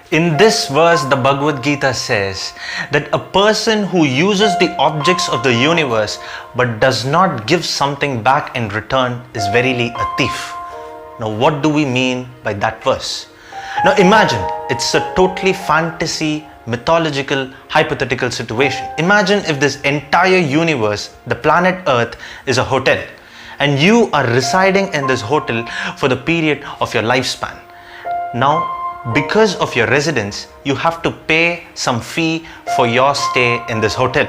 In this verse, the Bhagavad Gita says that a person who uses the objects of the universe but does not give something back in return is verily a thief. Now, what do we mean by that verse? Now, imagine it's a totally fantasy, mythological, hypothetical situation. Imagine if this entire universe, the planet Earth, is a hotel and you are residing in this hotel for the period of your lifespan. Now, because of your residence, you have to pay some fee for your stay in this hotel.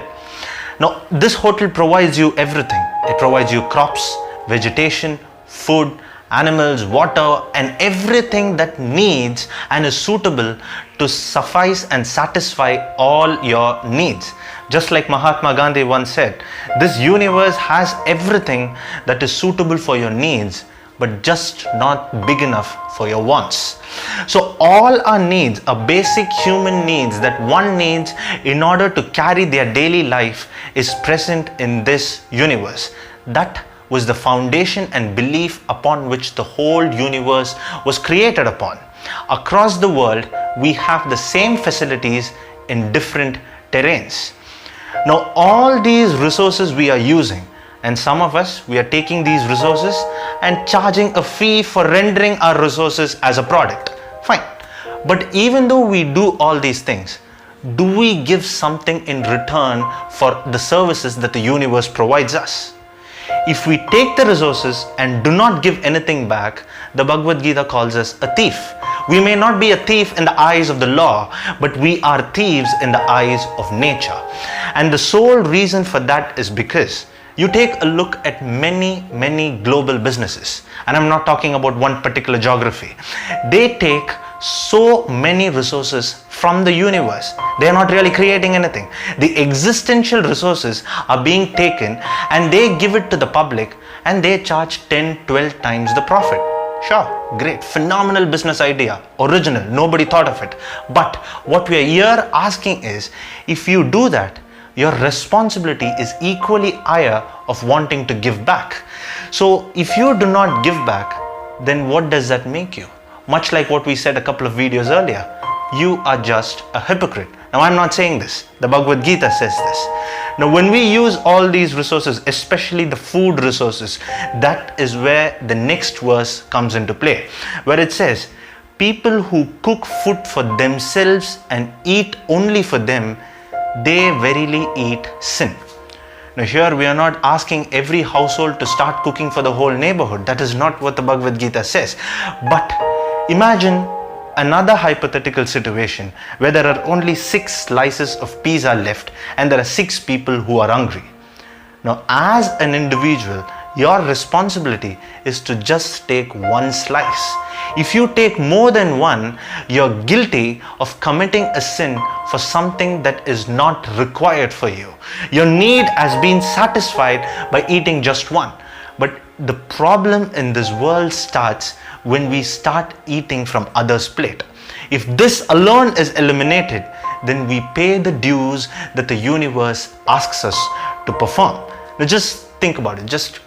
Now, this hotel provides you everything. It provides you crops, vegetation, food, animals, water, and everything that needs and is suitable to suffice and satisfy all your needs. Just like Mahatma Gandhi once said, this universe has everything that is suitable for your needs, but just not big enough for your wants. So all our needs, our basic human needs that one needs in order to carry their daily life, is present in this universe. That was the foundation and belief upon which the whole universe was created upon. Across the world, we have the same facilities in different terrains. Now, all these resources we are using, and some of us, we are taking these resources and charging a fee for rendering our resources as a product. Fine. But even though we do all these things, do we give something in return for the services that the universe provides us? If we take the resources and do not give anything back, the Bhagavad Gita calls us a thief. We may not be a thief in the eyes of the law, but we are thieves in the eyes of nature. And the sole reason for that is because you take a look at many global businesses, and I'm not talking about one particular geography. They take so many resources from the universe. They are not really creating anything. The existential resources are being taken and they give it to the public and they charge 10, 12 times the profit. Sure, great, phenomenal business idea, original, nobody thought of it. But what we are here asking is, if you do that, your responsibility is equally higher of wanting to give back. So if you do not give back, then what does that make you? Much like what we said a couple of videos earlier, you are just a hypocrite. Now, I'm not saying this. The Bhagavad Gita says this. Now, when we use all these resources, especially the food resources, that is where the next verse comes into play, where it says, people who cook food for themselves and eat only for them, they verily eat sin. Now, here we are not asking every household to start cooking for the whole neighborhood. That is not what the Bhagavad Gita says. But imagine another hypothetical situation where there are only 6 slices of pizza left and there are 6 people who are hungry. Now, as an individual, your responsibility is to just take one slice. If you take more than one, you're guilty of committing a sin for something that is not required for you. Your need has been satisfied by eating just one. But the problem in this world starts when we start eating from others' plate. If this alone is eliminated, then we pay the dues that the universe asks us to perform. Now just think about it. Just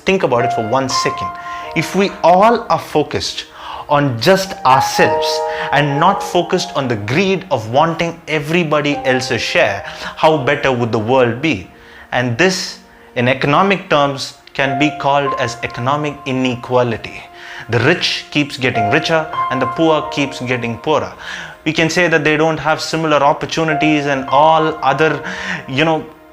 think about it for 1 second. If we all are focused on just ourselves and not focused on the greed of wanting everybody else's share, how better would the world be? And this, in economic terms, can be called as economic inequality. The rich keeps getting richer and the poor keeps getting poorer. We can say that they don't have similar opportunities and all other,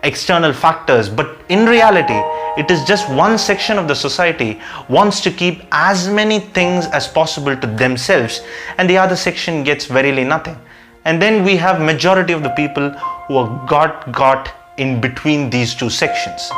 external factors, but in reality, it is just one section of the society wants to keep as many things as possible to themselves, and the other section gets verily nothing. And then we have majority of the people who are got in between these two sections.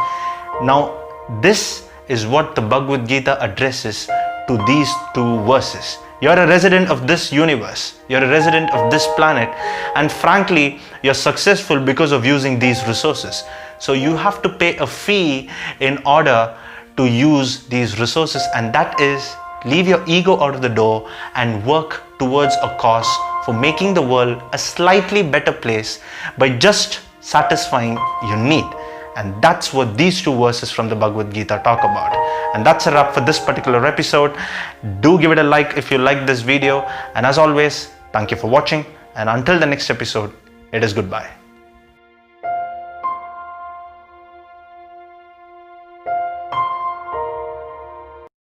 Now, this is what the Bhagavad Gita addresses to these 2 verses. You're a resident of this universe. You're a resident of this planet. And frankly, you're successful because of using these resources. So you have to pay a fee in order to use these resources. And that is, leave your ego out of the door and work towards a cause for making the world a slightly better place by just satisfying your need. And that's what these 2 verses from the Bhagavad Gita talk about. And that's a wrap for this particular episode. Do give it a like if you like this video. And as always, Thank you for watching, and until the next episode, it is goodbye.